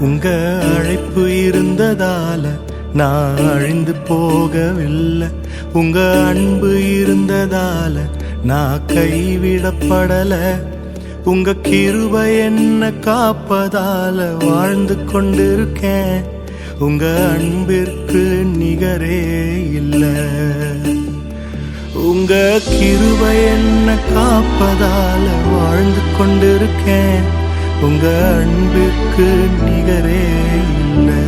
உங்க அழைப்பு இருந்ததால நான் அழிந்து போகவில்லை. உங்க அன்பு இருந்ததால நான் கைவிடப்படல. உங்க கிருபை என்ன காப்பதால வாழ்ந்து கொண்டிருக்கேன். உங்க அன்பிற்கு நிகரே இல்லை. உங்க கிருபை என்ன காப்பதால வாழ்ந்து கொண்டிருக்கேன். உங்க அன்பிற்கு நிகரே இல்லை.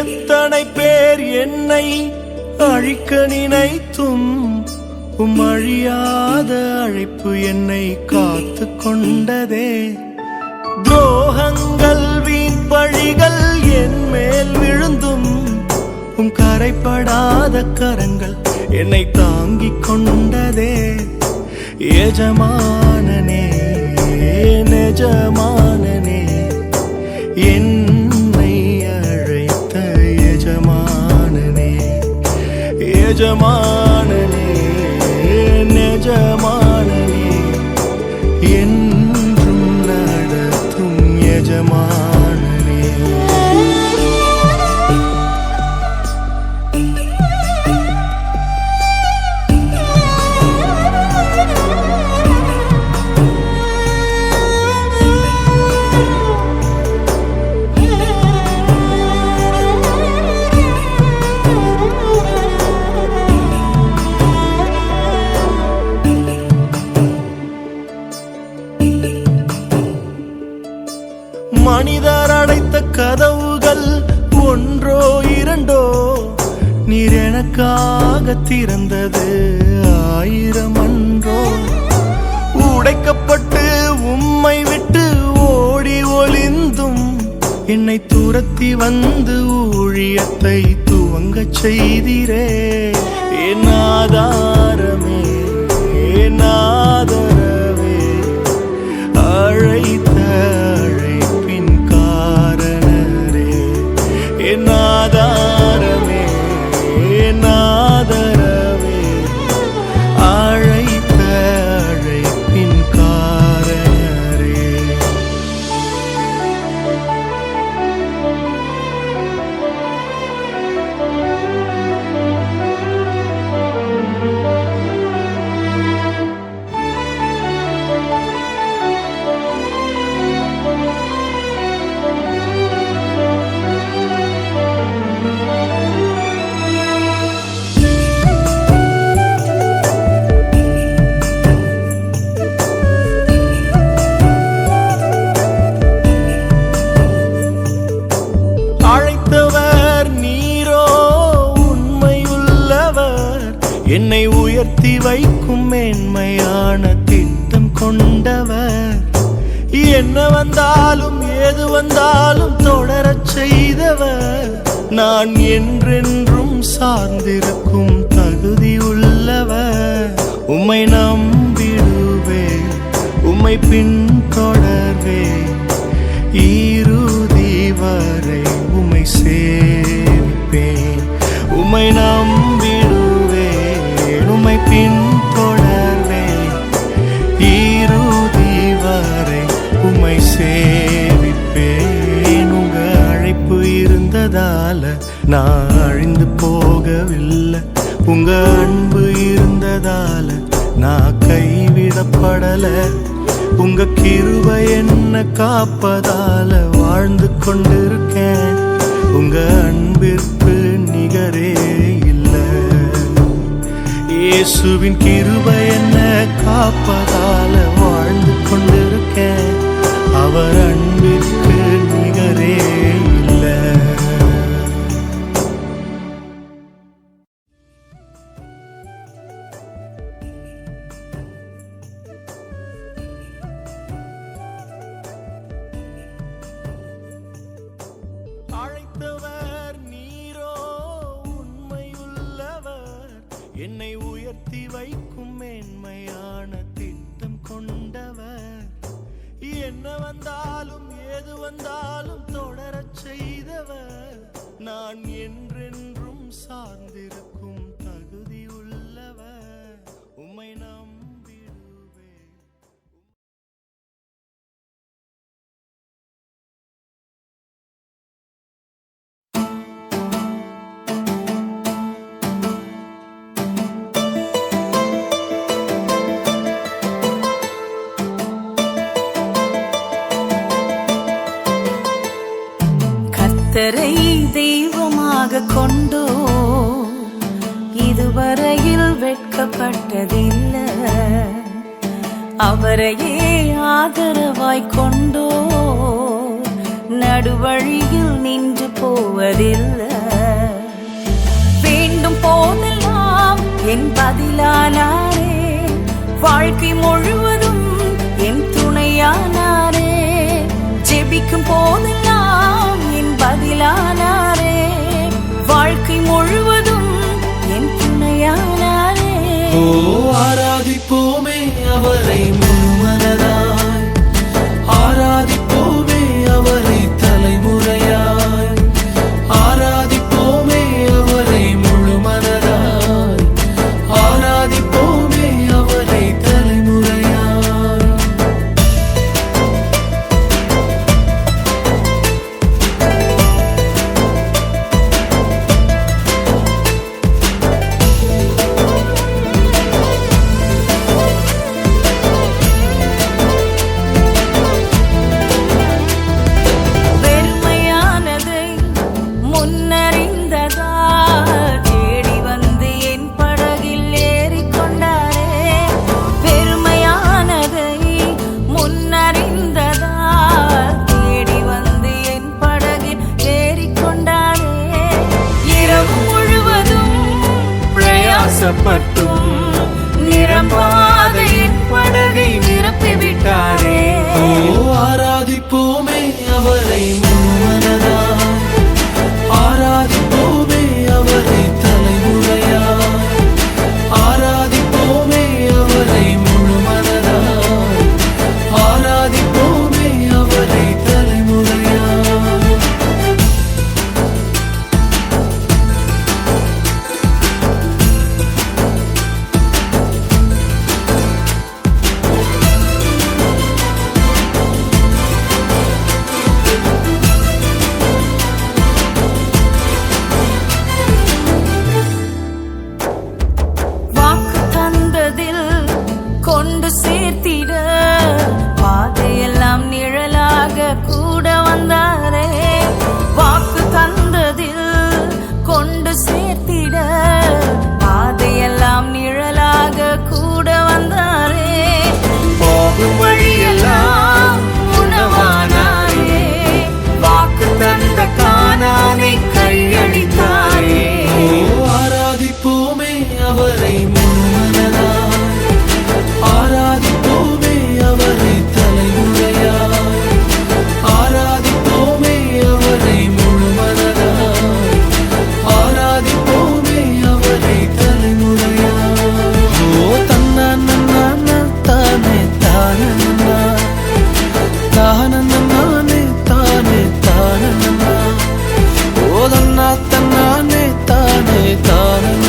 எத்தனை பேர் என்னை அழிக்க நினைத்தும் அழியாத அழைப்பு என்னை காத்து கொண்டதே. துரோகங்கள் வீண் பழிகள் என் மேல் விழுந்தும் கரைப்படாத கரங்கள் என்னை தாங்கிக் கொண்டதே. எஜமானனே நெஜமானனே என்னை அழைத்த எஜமானனே. எஜமானனே நெஜமானனே என்றும் நடத்தும் எஜமானனே. மனிதர் அடைத்த கதவுகள் ஒன்றோ இரண்டோ, நீர் எனக்காக திறந்தது 1000 அன்றோ. உடைக்கப்பட்டு உம்மை விட்டு ஓடி ஒளிந்தும் என்னை துரத்தி வந்து ஊழியத்தை துவங்கச் செய்தீரே. என் ஆதாரமே என் ஆதரவே அழைத்த ஆதாரமே நாதரவே அழைத்த அழைப்பின் காரணரே. என்னை உயர்த்தி வைக்கும் மேன்மையான திட்டம் கொண்டவர். என்ன வந்தாலும் ஏது வந்தாலும் தொடரச் செய்தவர். நான் என்றென்றும் சார்ந்திருக்கும் தகுதி உள்ளவர். உம்மை நம்பிடுவே உம்மை பின்தொடர்வே இறுதி வரை உம்மை சேவிப்பேன். உம்மை நம்பிடுவே உம்மை பின்தொடர்வே இறுதி வரை உம்மை சேவிப்பேன். உங்க அழைப்பு இருந்ததால நான் அழிந்து போகவில்லை. உங்க அன்பு இருந்ததால நான் கைவிடப்படல. உங்க கிருபை என்ன காப்பதால வாழ்ந்து கொண்டிருக்கேன். உங்க அன்பிற்கு நிகரே இல்லை. இயேசுவின் கிருபை என்ன காப்பதால வாழ்ந்து கொண்டிருக்கேன். அவர் அன்பிற்கு நிகரே இல்லை. அழைத்தவர் நீரோ என்னை உயர்த்தி வைக்கும் மேன்மையான திட்டம் கொண்டவர். என்ன வந்தாலும் ஏது வந்தாலும் தொடரச் செய்தவர். நான் என்றென்றும் சார்ந்திருக்கும் தகுதி உள்ளவர். உம்மை நம்பிடுவேன். கர்த்தரை தெய்வமாக கொண்டோ இதுவரையில் வெட்கப்பட்டதில்லை. அவரையே ஆதரவாய் கொண்டோ நடுவழியில் நின்று போவதில்லை. வேண்டும் போதெல்லாம் என் பதிலானாரே, வாழ்க்கை முழுவதும் என் துணையானாரே. ஜெபிக்கும் போதெல்லாம் என் பதிலானாரே, வாழ்க்கை முழுவதும் என் துணையானாரே. ஓ ஆராதிப்போமே அவரை முழுமனதாய், ஆராதிப்போமே அவரை தலைமுறையாய், ஆராதிப்போமே அவரை முழுமனதாய், ஆராதிப்போமே அவரை தலைமுறையாய். பட்டும் நிரம்பாத என் படகை நிரப்பிவிட்டாரே. ஓ ஆராதிப்போமே அவரை முழுமனதாய், ஆராதிப்போமே அவரை தலைமுறையாய், ஆராதிப்போமே அவரை முழுமனதாய், ஆராதிப்போமே அவரை தலைமுறையாய். கொண்டு சேர்த்திட பாதையெல்லாம் நிழலாக கூட வந்தாரே. வாக்கு தந்ததில் கொண்டு சேர்த்திட பாதையெல்லாம் நிழலாக கூட வந்தாரே. போகும் வழியெல்லாம் உணவானாரே, வாக்கு தந்த கானானை கையளித்தாரே. ஆராதிப்போமே அவரை முழுமனதாய், ஆராதிப்போமே அவரை தலைமுறையாய், ஆராதிப்போமே அவரை முழுமனதாய், ஆராதிப்போமே அவரை தலைமுறையாய். ஓ தன்னானே தானே தானே தானே தானே தானே, ஓ தன்னா தன்னானே தானே தானே.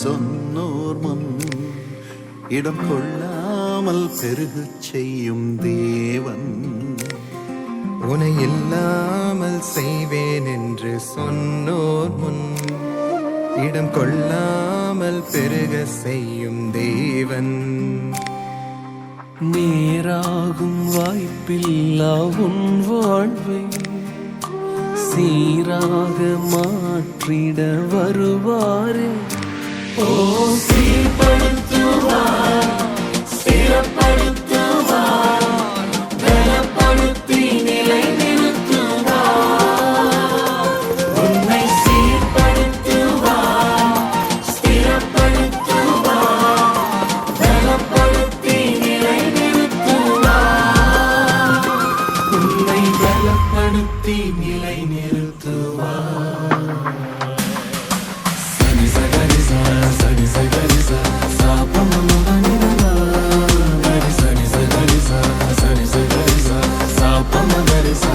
சொன்னோர் முன் இடம் கொள்ளாமல் பெருகச் செய்யும் தேவன். உனை இல்லாமல் செய்வேன் என்று சொன்னோர் முன் இடம் கொள்ளாமல் பெருக செய்யும் தேவன். நேராகும் வாய்ப்பில்லா உன் வாழ்வை சீராக மாற்றிட வருவாரே. ஓ சீர்படுத்துவார், ஸ்திரப்படுத்துவார், பலப்படுத்தி நிலை நிறுத்துவார். உன்னை சீர்படுத்துவார், ஸ்திரப்படுத்துவார், பலப்படுத்தி நிலை நிறுத்துவார். உன்னை பலப்படுத்தி நிலை நிறுத்துவார். சனி சகரிசா சனி சகரிசா சாப்பமமனிதா கரி சனி சகரிசா சனி சகரிசா சாப்பமகரிசா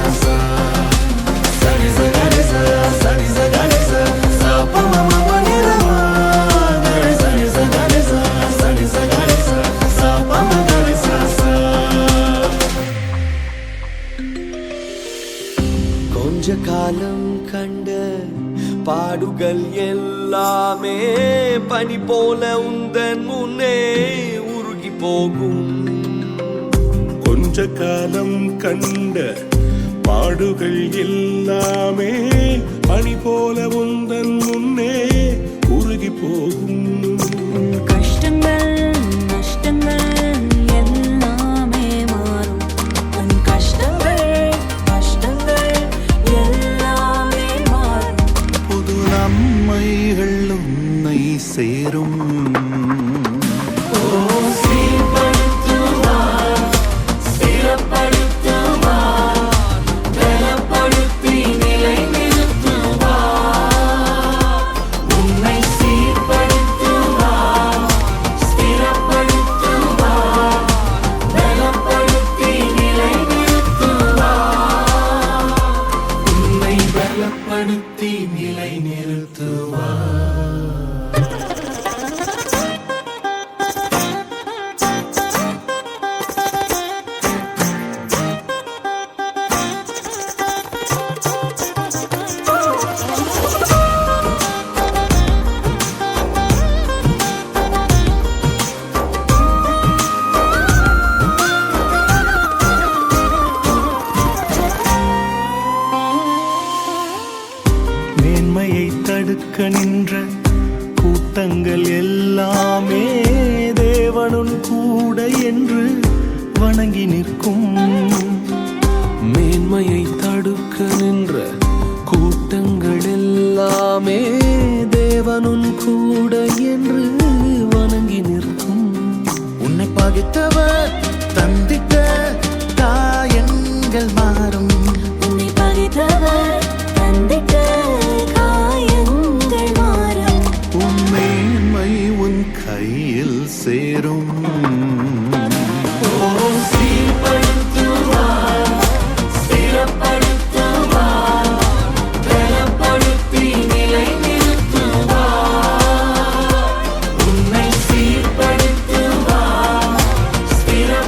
சனி சகரிசா சனி சகரிசா சாப்பமமனிதா கரி சனி சகரிசா சனி சகரிசா சாப்பமகரிசா. கொஞ்ச காலம் கண்ட பாடுகள் எல்லாமே பனி போல உந்தன் முன்னே உருகி போகும். கொஞ்ச காலம் கண்ட பாடுகள் எல்லாமே பனி போல உந்தன் முன்னே உருகி போகும். கஷ்டங்கள் நஷ்டங்கள் எல்லாமே மாறும். உன் கஷ்டங்கள் கஷ்டங்கள் எல்லாமே மாறும். புது நன்மைகள் உன்னை சேரும். ஓ சீர்படுத்துவார், ஸ்திரப்படுத்துவார், பலப்படுத்தி நிலை நிறுத்துவார். உன்னை சீர்படுத்துவார், ஸ்திரப்படுத்துவார், பலப்படுத்தி நிலை நிறுத்துவார். உன்னை பலப்படுத்தி நிலை நிறுத்துவார். மேன்மையை தடுக்க நின்ற கூட்டங்கள் எல்லாமே தேவனுன் கூட என்று வணங்கி நிற்கும். மேன்மையை தடுக்க நின்ற கூட்டங்கள் எல்லாமே தேவனுன் கூட என்று வணங்கி நிற்கும். உன்னை பகைத்தவர் தந்தித்த காயங்கள் மாறும். உன்னை பகைத்தவர் தந்திட்ட காயங்கள் மாறும். உன் மேன்மை உன் கையில் சேரும். ஓ சீர்படுத்துவார், ஸ்திரப்படுத்துவார், பலப்படுத்தி நிலை நிறுத்துவார். உன்னை சீர்படுத்துவார், ஸ்திரப்படுத்துவார்,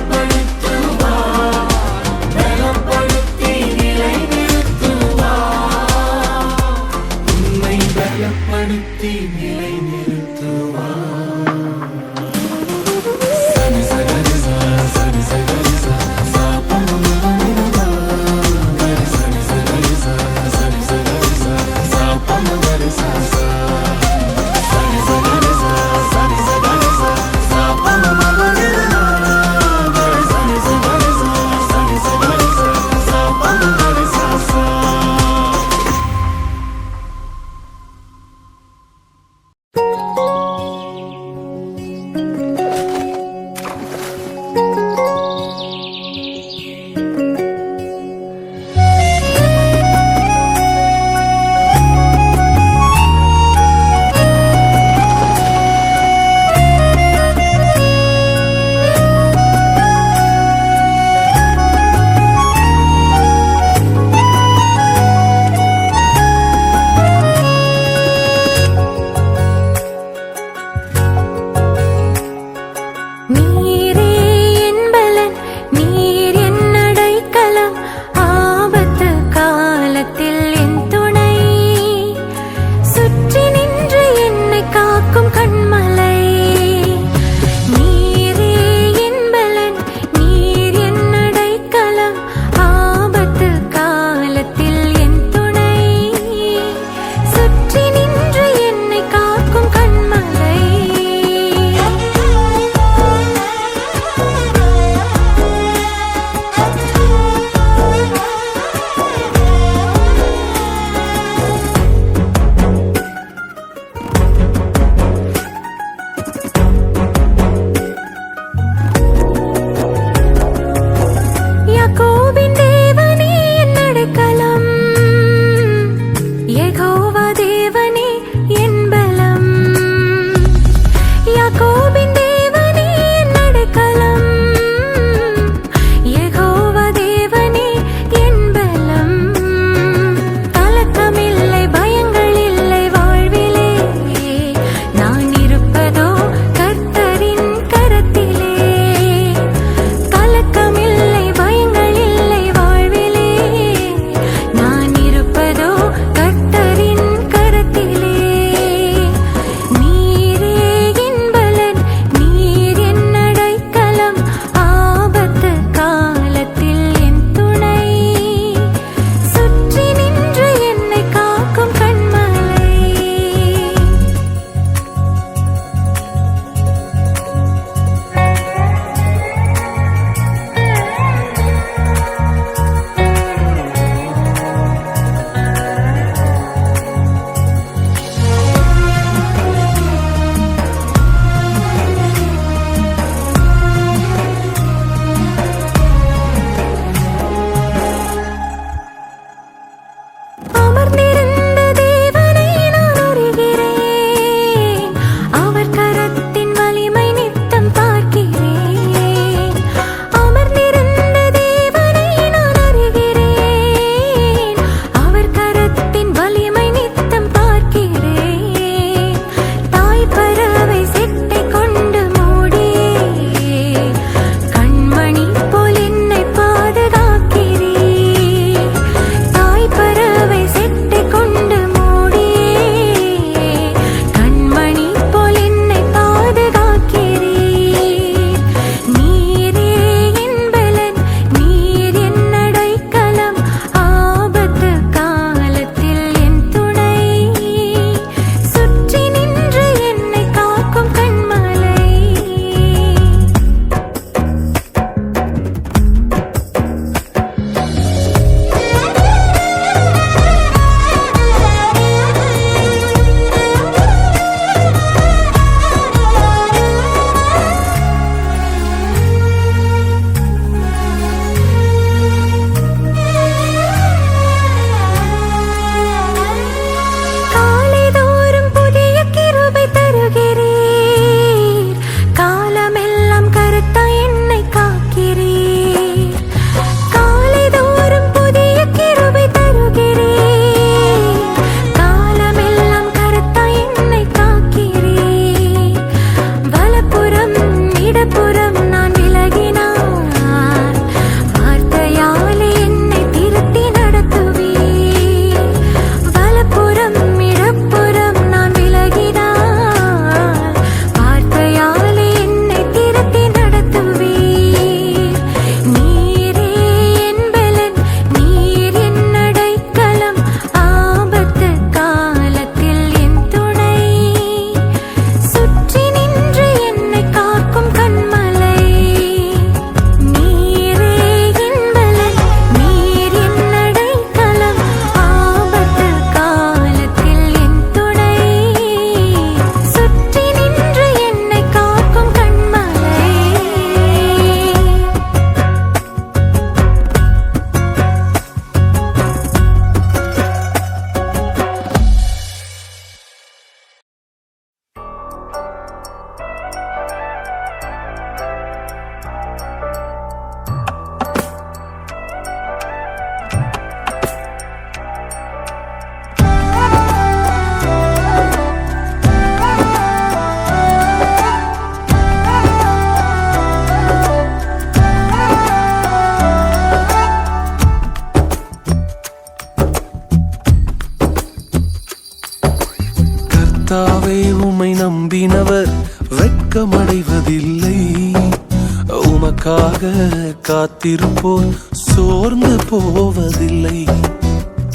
உமக்காக காத்திருப்போர் சோர்ந்து போவதில்லை.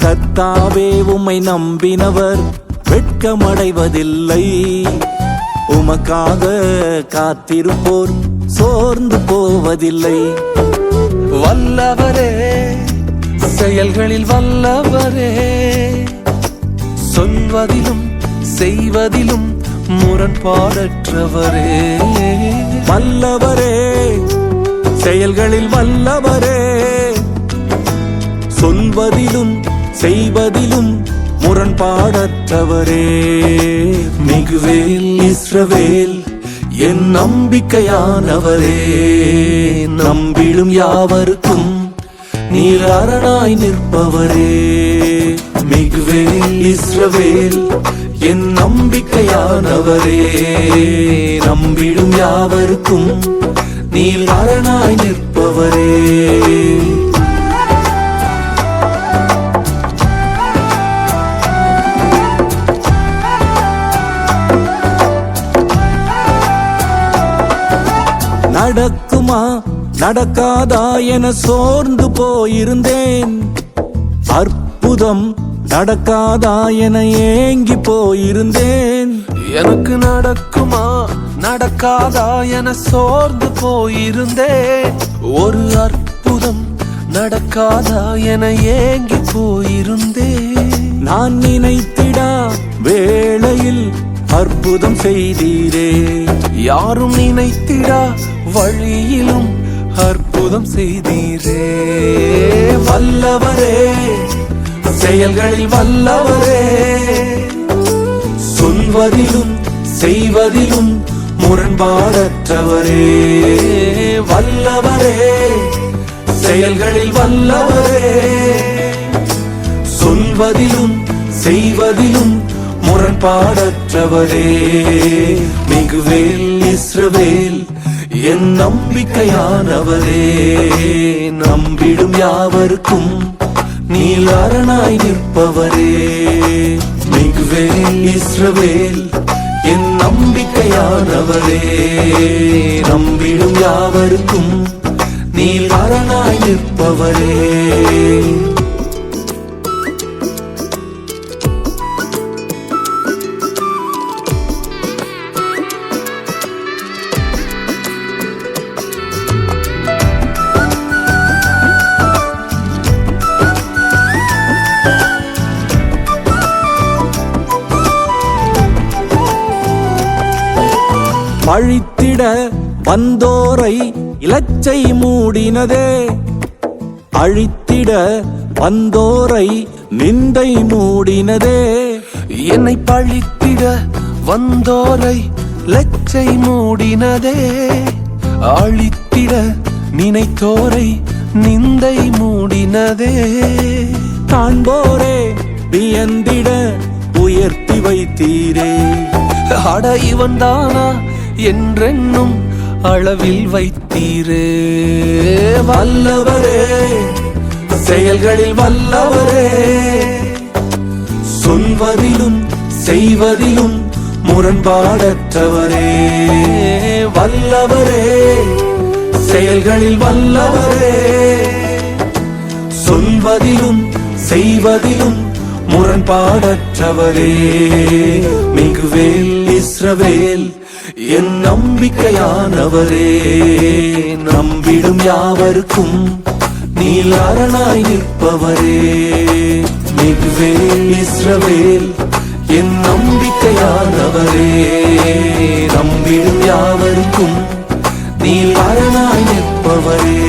கர்த்தாவே உம்மை நம்பினவர் வெட்கமடைவதில்லை. உமக்காக காத்திருப்போர் சோர்ந்து போவதில்லை. வல்லவரே, செயல்களில் வல்லவரே, சொல்வதிலும் செய்வதிலும் முரண்பாடற்றவரே. வல்லவரே, செயல்களில் வல்லவரே, சொல்வதிலும் செய்வதிலும் முரண்பாடற்றவரே. மிகுவேல் இஸ்ரவேல் என் நம்பிக்கையானவரே, நம்பிடும் யாவருக்கும் நீர் அரணாய் நிற்பவரே. மிகுவேல் இஸ்ரவேல் என் நம்பிக்கையானவரே, நம்பிடும் யாவருக்கும் நீர் அரணாய் நிற்பவரே. நடக்குமா நடக்காதா என சோர்ந்து போயிருந்தேன். அற்புதம் நடக்காதா என ஏங்கி போயிருந்தேன். எனக்கு நடக்குமா நடக்காதா என சோர்ந்து போயிருந்தேன். ஒரு அற்புதம் நடக்காதா என ஏங்கி போயிருந்தேன். நான் நினைத்திடா வேளையில் அற்புதம் செய்தீரே. யாரும் நினைத்திடா வழியிலும் அற்புதம் செய்தீரே. வல்லவரே, செயல்களில் வல்லவரே, சொல்வதிலும் செய்வதிலும் முரண்பாடற்றவரே. வல்லவரே, செயல்களில் வல்லவரே, சொல்வதிலும் செய்வதிலும் முரண்பாடற்றவரே. மிகுவேல் இஸ்ரவேல் என் நம்பிக்கையானவரே, நம்பிடும் யாவருக்கும் நீர் அரணாய் நிற்பவரே. மிகுவேல் இஸ்ரவேல் என் நம்பிக்கையானவரே, நம்பிடும் யாவருக்கும் நீர் அரணாய் நிற்பவரே. பழித்திட வந்தோரை இலச்சை மூடினதே. அழித்திட வந்தோரை நிந்தை மூடினதே. என்னை பழித்திட வந்தோரை லச்சை மூடினதே. அழித்திட நினைத்தோரை நிந்தை மூடினதே. காண்போரே வியந்திட உயர்த்தி வைத்தீரே. அட இவன் தானா என்றென்னும் அளவில் வைத்தீரே. வல்லவரே, செயல்களில் வல்லவரே, சொல்வதிலும் செய்வதிலும் முரண்பாடற்றவரே. வல்லவரே, செயல்களில் வல்லவரே, சொல்வதிலும் செய்வதிலும் முரண்பாடற்றவரே. மிகுவேல் இஸ்ரவேல் என் நம்பிக்கையானவரே, நம்பிடும் யாவருக்கும் நீர் அரணாய் நிற்பவரே. மிகுவேல் இஸ்ரவேல் என் நம்பிக்கையானவரே, நம்பிடும் யாவருக்கும் நீர் அரணாய் நிற்பவரே.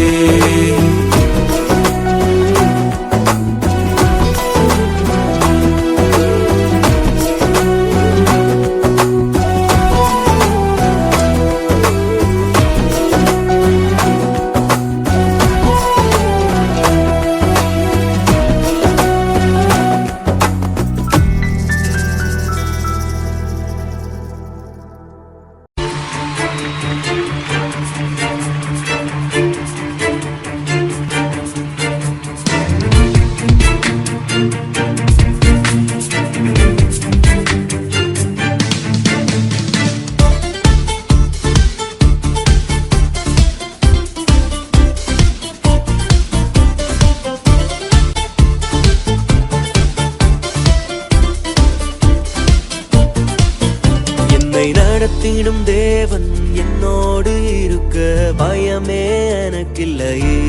எனக்கில்லையே.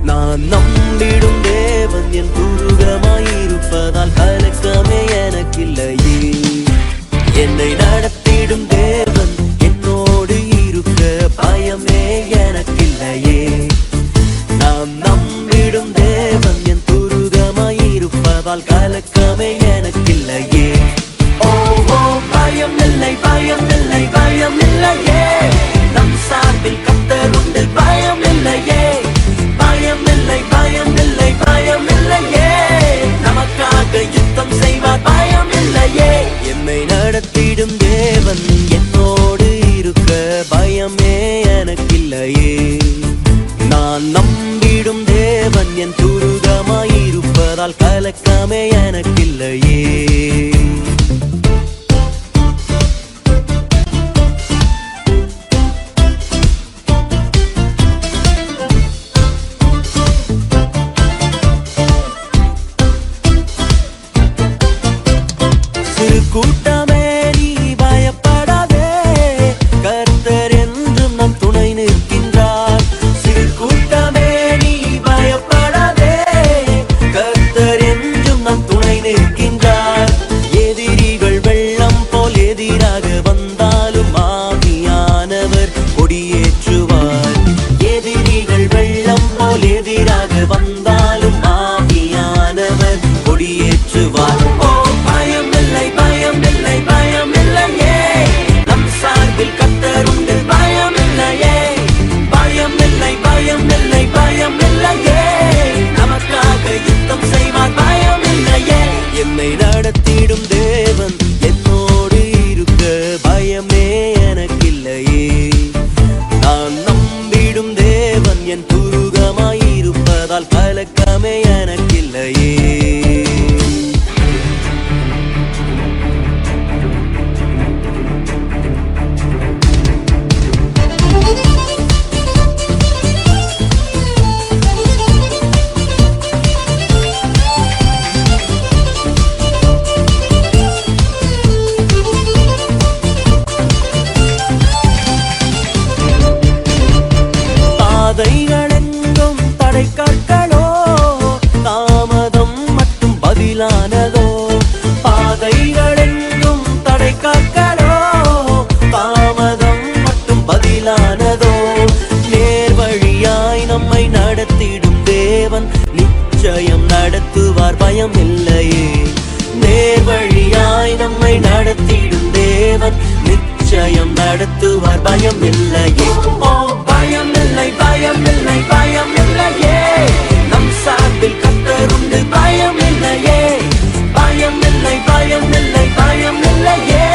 நான் நம்பிடும் தேவன் என் துருகமாயிருப்பதால் கலக்கமே எனக்கில்லையே. என்னை நடத்திடும் தேவன் என்னோடு இருக்க பயமே எனக்கில்லையே. நான் நம்பிடும் தேவன் என் துருகமாயிருப்பதால் கலக்கமே எனக்கில்லையே. ஓ ஓ பயம் இல்லை பயம் இல்லை பயம் இல்லையே. நம் சார்பில் கர்த்தர் உண்டு பயம் இல்லையே. பயம் இல்லை பயம் இல்லை பயம் இல்லையே. நமக்காக யுத்தம் செய்வார் பயம் இல்லையே. என்னை நடத்திடும் தேவன் என்னோடு இருக்க பயமே எனக்கில்லையே. நான் நம்பிடும் தேவன் என் துருகமாயிருப்பதால் கலக்கமே எனக்கில்லையே. சிறு கூட்டமே நீ பயப்படாதே, கர்த்தர் என்றும் நம் துணை நிற்கின்றார். சிறு கூட்டமே நீ பயப்படாதே, கர்த்தர் என்றும் நம் துணை நிற்கின்றார். எதிரிகள் வெள்ளம் போல் எதிராக வந்தாலும் ஆவியானவர் கொடியேற்றுவார். எதிரிகள் வெள்ளம் போல் எதிராக வந்தாலும் ஆவியானவர் கொடியேற்றுவார். ஓ பயம் இல்லை பயம் இல்லை பயம் இல்லையே. நம் சார்பில் கர்த்தர் உண்டு பயம் இல்லையே. பயம் இல்லை பயம் இல்லை பயம் இல்லையே. நமக்காக யுத்தம் செய்வார் பயம் இல்லையே. என்னை நடத்திடும் தேவன் என்னோடு இருக்க பயமே எனக்கில்லையே. நான் நம்பிடும் தேவன் என் துருகமாயிருப்பதால் கலக்கமே எனக்கில்லையே. பாதைகளெங்கும் தடைக்கற்களோ, தாமதம் மட்டும் பதிலானதோ. பாதைகளெங்கும் தடைக்கற்களோ, தாமதம் மட்டும் பதிலானதோ. நேர்வழியாய் நம்மை நடத்திடும் தேவன் நிச்சயம் நடத்துவார் பயம் இல்லையே. நேர்வழியாய் நம்மை நடத்திடும் தேவன் நிச்சயம் நடத்துவார் பயம் இல்லையே. ஓ பயம் இல்லை பயம் இல்லை பயம் இல்லையே. நம் சார்பில் கர்த்தர் உண்டு பயம் இல்லையே. பயம் இல்லை பயம் இல்லை பயம் இல்லையே.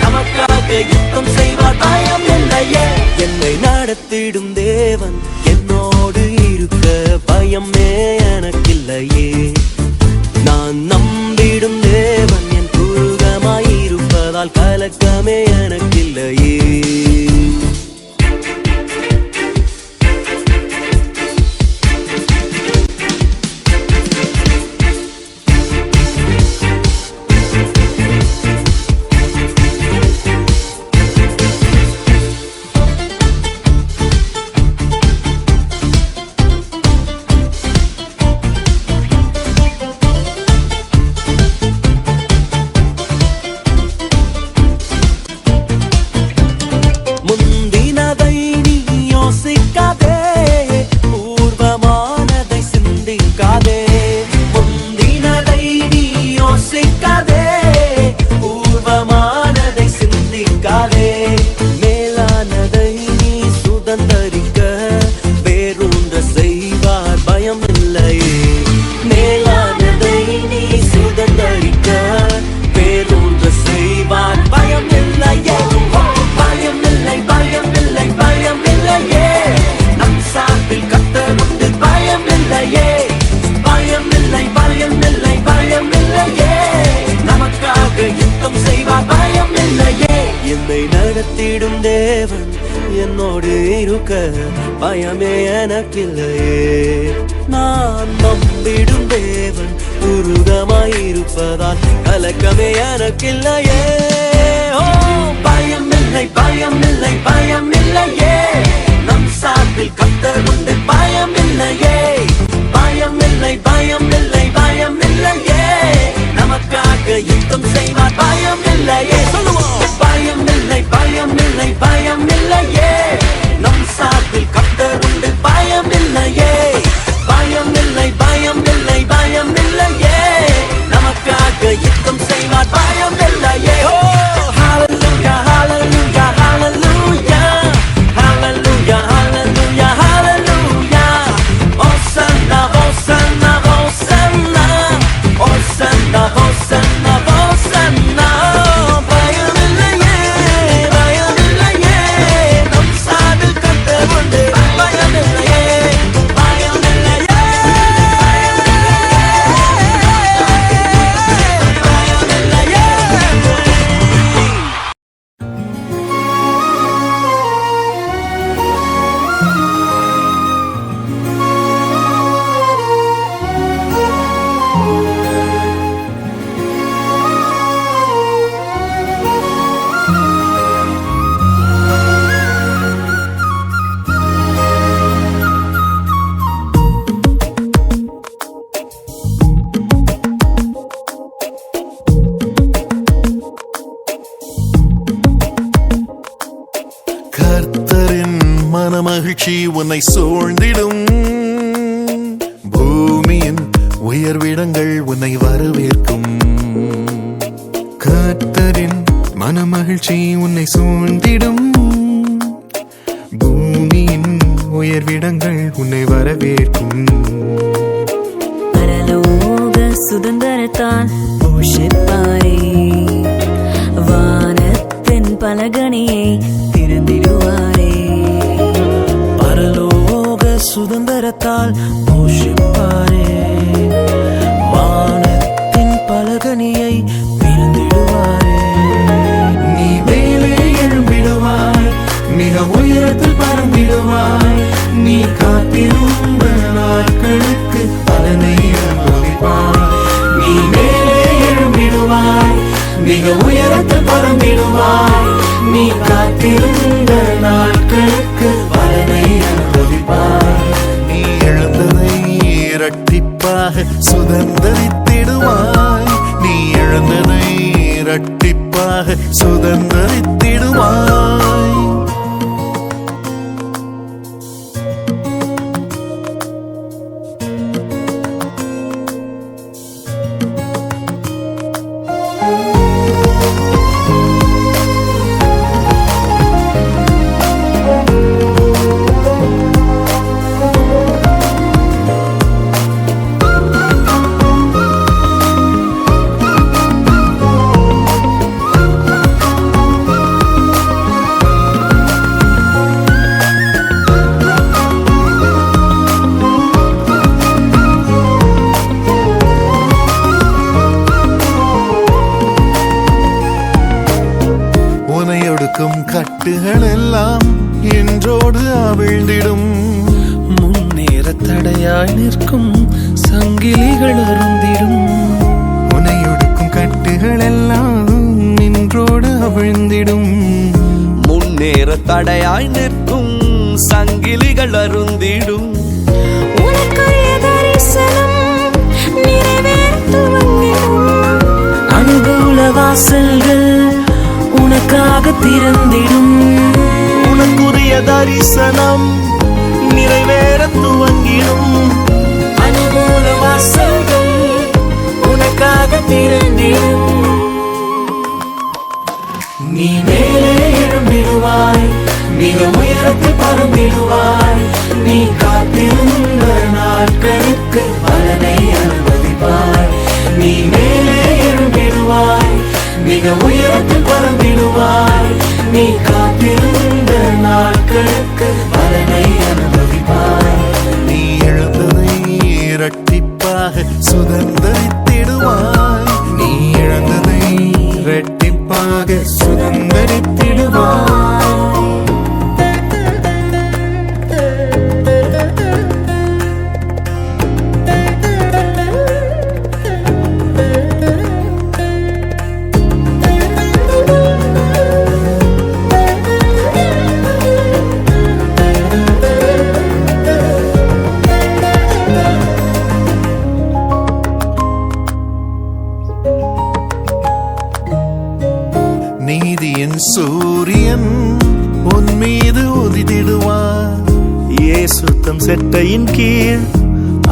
நமக்காக யுத்தம் செய்வார் பயம் இல்லையே. என்னை நடத்திடும் தேவன் என்னோடு இருக்க பயமே எனக்கில்லையே. நான் நம்பிடும் தேவன் என் துருகமாயிருப்பதால் கலக்கமே எனக்கில்லையே. முந்தினதை நீ யோசிக்காதே, பூர்வமானதை சிந்திக்காதே. முந்தினதை நீ யோசிக்காதே, பூர்வமானதை சிந்திக்காதே. மேலானதை நீ சுதந்தரிக்க வேறொன்ற செய்வார் பயம் இல்லையே. மேலானதை நீ சுதந்தரிக்க வேறொன்ற செய்வார் பயம் இல்லையே. பயம் இல்லை பயம் இல்லை பயம் இல்லையே. நம் சார்பில் கர்த்தர் உண்டு பயம் இல்லையே. பயம் இல்லை பயம் இல்லை பயம் இல்லையே. நமக்காக யுத்தம் செய்வார் பயம் இல்லையே. என்னை நடத்திடும் தேவன் என்னோடு இருக்க பயமே எனக்கில்லையே. நான் நம்பிடும் தேவன் துருகமாயிருப்பதால் கலக்கமே எனக்கில்லையே. ஓ பயம் இல்லை பயம் இல்லை பயம் இல்லையே. நம் சார்பில் கர்த்தர் உண்டு பயம் இல்லையே பயம் இல்லை பயம் இல்லை பயம் இல்லையே நமக்காக யுத்தம் செய்வார் பயம் இல்லையே சொல்லுவோம் பயம் இல்லை பயம் இல்லை பயம் இல்லையே நம் சார்பில் கர்த்தர் உண்டு பயம் இல்லையே பயம் இல்லை பயம் இல்லை பயம் இல்லையே நமக்காக யுத்தம் செய்வார் பயம் இல்லையே ஓ ஹalleluya hallelujah hallelujah hallelujah hallelujah hallelujah hosanna hosanna hosanna hosanna hosanna hosanna பயம் இல்லையே பயம் இல்லையே நம் சார்பில் கர்த்தர் உண்டு பயம் இல்லையே பயம் இல்லையே பயம் இல்லையே கர்த்தரின் மனமகிழ்ச்சி உன்னை சூழ்ந்திடும் பூமியின் உயர்விடங்கள் உன்னை வரவேற்கும் கர்த்தரின் மனமகிழ்ச்சி உன்னை சூழ்ந்திடும் பூமியின் உயர்விடங்கள் உன்னை வரவேற்கும் பரலோக சுதந்திரத்தால் போஷிப்பாரே வானத்தின் பலகணியை திறந்திடுவாரே பரலோக சுதந்திரத்தால் போஷிப்பாரே வானத்தின் பலகனியை பிறந்திடுவாரே நீ மேலே எழும்பிடுவாய் மிக உயரத்தில் பறந்திடுவாய் நீ காத்திருந்த நாட்களுக்கு பலனை அனுபவிப்பாய் நீ மேலே எழும்பிடுவாய் மிக உயரத்தில் பறந்திடுவாய் நீ காத்திருந்த நாட்களுக்கு பலனை அனுபவிப்பாய் நீ எழுந்ததை இரட்டிப்பாக சுதந்தரித்திடுவாய் நீ எழுந்ததை இரட்டிப்பாக சுதந்தரித்திடுவாய் உனையொடுக்கும் கட்டுகள் எல்லாம் என்றோடு அவிழ்ந்திடும் முன்னேற தடையாய் நிற்கும் சங்கிலிகள் அருந்திடும் உனையொடுக்கும் கட்டுகள் எல்லாம் நின்றோடு அவிழ்ந்திடும் முன்னேற தடையாய் நிற்கும் சங்கிலிகள் அருந்திடும் உனக்குரிய தரிசனம் நிறைவேறத் துவங்கிடும் அனுகூல வாசல்கள் உனக்காக திறந்திடும் உனக்குரிய தரிசனம் நிறைவேற துவங்கிடும் அனுகூல வாசல்கள் உனக்காக திறந்திடும் நீ மேலே எழும்பிடுவாய் மிக உயரத்தில் பறந்திடுவாய் நீ காத்திருந்த நாட்களுக்கு பலனை அனுபவிப்பாய் நீ மேலே எழும்பிடுவாய் மிக உயரத்தில் பறந்திடுவாய் நீ காத்திருந்த நாட்களுக்கு பலனை அனுபவிப்பாய் நீ எழுந்ததை இரட்டிப்பாக சுதந்தரித்திடுவாய் நீ இழந்ததை இரட்டிப்பாக சுதந்தரித்திடுவாய் செட்டையின் கீழ்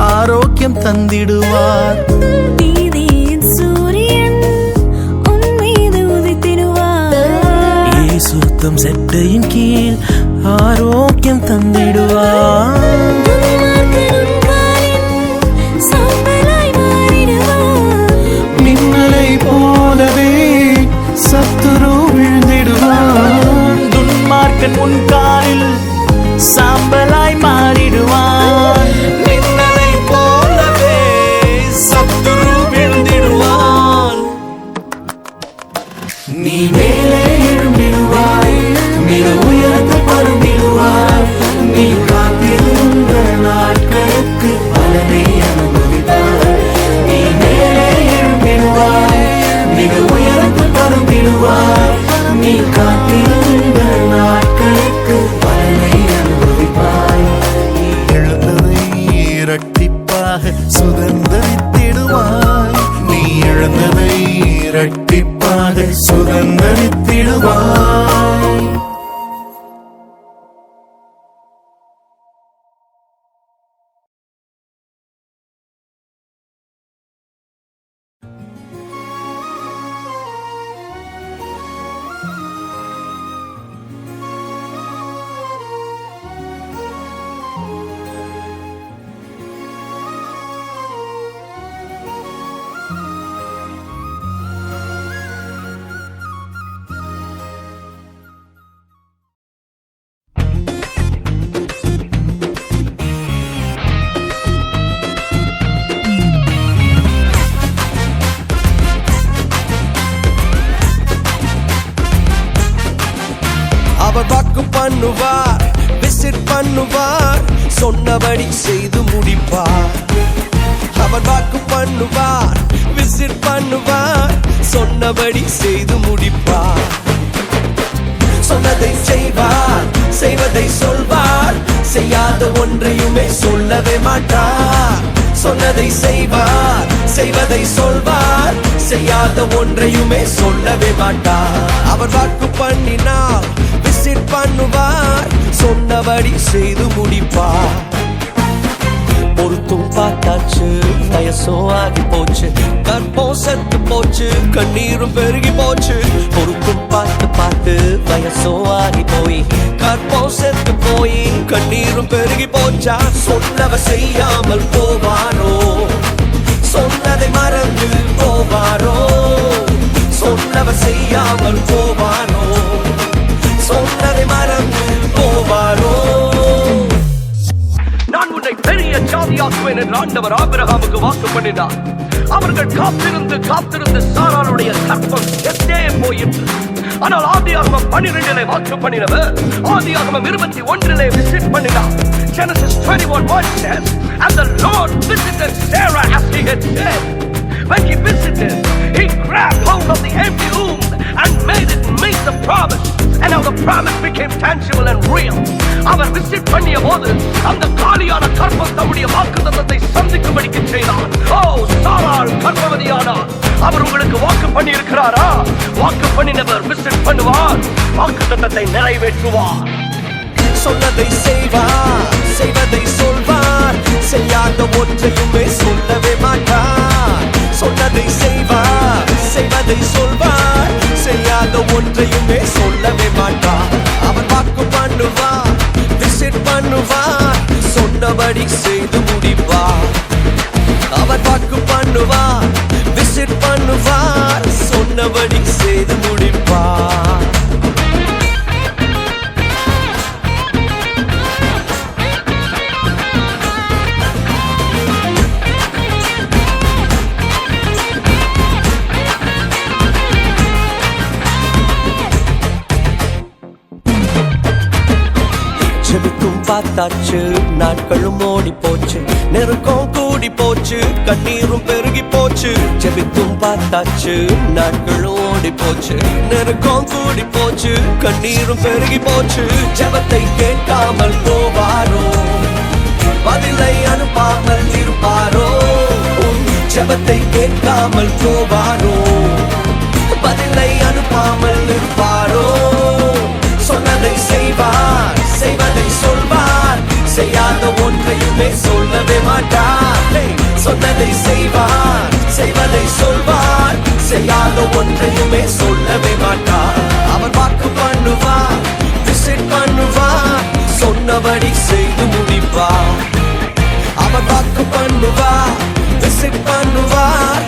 ஆரோக்கியம் தந்திடுவார். நீதியின் சூரியன் உன் மீது உதித்திடுவார். இயேசுத்தம் செட்டையின் கீழ் ஆரோக்கியம் தந்திடுவார். சாம்பலாய் மாறிடுவார். மின்னலை போலவே சத்துரு விழுந்திடுவார். துன்மார்க்கன் உன் காலில் சாம்பலாய் மாறிடுவான். மின்னலை போலவே சத்துரு விழுந்திடுவான். நீ மேலே எழும்பிடுவாய், மிக உயரத்தில் பறந்திடுவாய். நீ காத்திருந்த நாட்களுக்கு பலனை அனுபவிப்பாய். நீ மேலே எழும்பிடுவாய், மிக உயரத்தில் பறந்திடுவாய். நீ காத்திருந்த நாட்களுக்கு பலனை அனுபவிப்பாய். நீ இழந்ததை இரட்டிப்பாக சுதந்தரித்திடுவாய். நீ இழந்ததை இரட்டிப்பாக சுதந்தரித்திடுவாய். அவர் வாக்கு பண்ணுவார், விசிட் பண்ணுவார், சொன்னபடி செய்து முடிப்பார். அவர் வாக்கு பண்ணுவார், விசிட் பண்ணுவார், சொன்னபடி செய்து முடிப்பார். சொன்னதை செய்வார், செய்வதை சொல்வார், செய்யாத ஒன்றையுமே சொல்லவே மாட்டார். சொன்னதை செய்வார், செய்வதை சொல்வார், செய்யாத ஒன்றையுமே சொல்லவே மாட்டார். அவர் வாக்கு பண்ணினால் விசிட் பண்ணுவார், சொன்னபடி செய்து முடிப்பார். பொருத்தும் பார்த்தாச்சு, வயசோ ஆகி போச்சு, கற்பம் செத்து போச்சு, கண்ணீரும் பெருகி போச்சு. பொருத்தும் பார்த்து பார்த்து வயசோ ஆகி போய், கற்பம் செத்து போய், கண்ணீரும் பெருகி போச்சா. சொன்னவ செய்யாமல் போவாரோ, சொன்னதை மறந்து போவாரோ. சொன்னவ செய்யாமல் போவாரோ, சொன்னதை மறந்து போவாரோ. நான் உன்னை பெரிய ஜாதியாக்குவேன் என்று ஆண்டவர் ஆபிரகாமுக்கு வாக்கு பண்ணினார். அவர்கள் காத்திருந்து காத்திருந்து சாராளுடைய கற்பம் செத்தே போயிற்று. ஆனால் ஆதியாகமம் 12 வாக்கு பண்ணினவர் ஆதியாகமம் 21 விசிட் பண்ணினார். Genesis 21:1 says, and the Lord visited Sarah as he had said. When he visited, he grabbed hold of the empty womb and made it meet the promise. And now the promise became tangible and real. அவர் visit பண்ணிய போது அந்த காலியான கற்பம் தம்முடைய வாக்குத்தத்தத்தை சந்திக்கும்படிக்கு செய்தார். ஓ, சாராள் கர்ப்பவதியானார். அவர் உங்களுக்கு வாக்கு பண்ணி இருக்கிறாரா? வாக்கு பண்ணினவர் விசிட் பண்ணுவார், வாக்குத்தத்தத்தை நிறைவேற்றுவார். சொன்னதை செய்வார், செய்வதை சொல்வார், செய்யாத ஒன்றையுமே சொல்லவே மாட்டார். சொன்னதை செய்வார், செய்வதை சொல்வார், செய்யாத ஒன்றையுமே சொல்லவே மாட்டார். அவர் வாக்கு பண்ணுவார், விசிட் பண்ணுவார், சொன்னபடி செய்து முடிப்பார். அவர் வாக்கு பண்ணுவார், விசிட் பண்ணுவார், சொன்னபடி செய்து முடிப்பார். ஜெபித்தும் பார்த்தாச்சு, நாட்களும் ஓடி போச்சு, நெருக்கம் கூடி போச்சு, கண்ணீரும் பெருகி போச்சு. ஜெபித்தும் பார்த்தாச்சு, நாட்களும் ஓடி போச்சு, நெருக்கம் கூடி போச்சு, கண்ணீரும் பெருகி போச்சு. ஜெபத்தை கேட்காமல் போவாரோ, பதிலை அனுப்பாமல் இருப்பாரோ. ஜெபத்தை கேட்காமல் போவாரோ, பதிலை அனுப்பாமல் இருப்பாரோ. சொன்னதை செய்வார், செய்வதை சொல்வார், செய்யாத ஒன்றையும் ஒன்றையுமே சொல்லவே மாட்டார் Hey, சொன்னதை செய்வார் செய்வதை சொல்வார் செய்யாத ஒன்றையுமே சொல்லவே மாட்டார் அவர் வாக்கு பண்ணுவார் விசிட் பண்ணுவார் சொன்னபடி செய்து முடிப்பார் அவர் வாக்கு பண்ணுவார் விசிட் பண்ணுவார்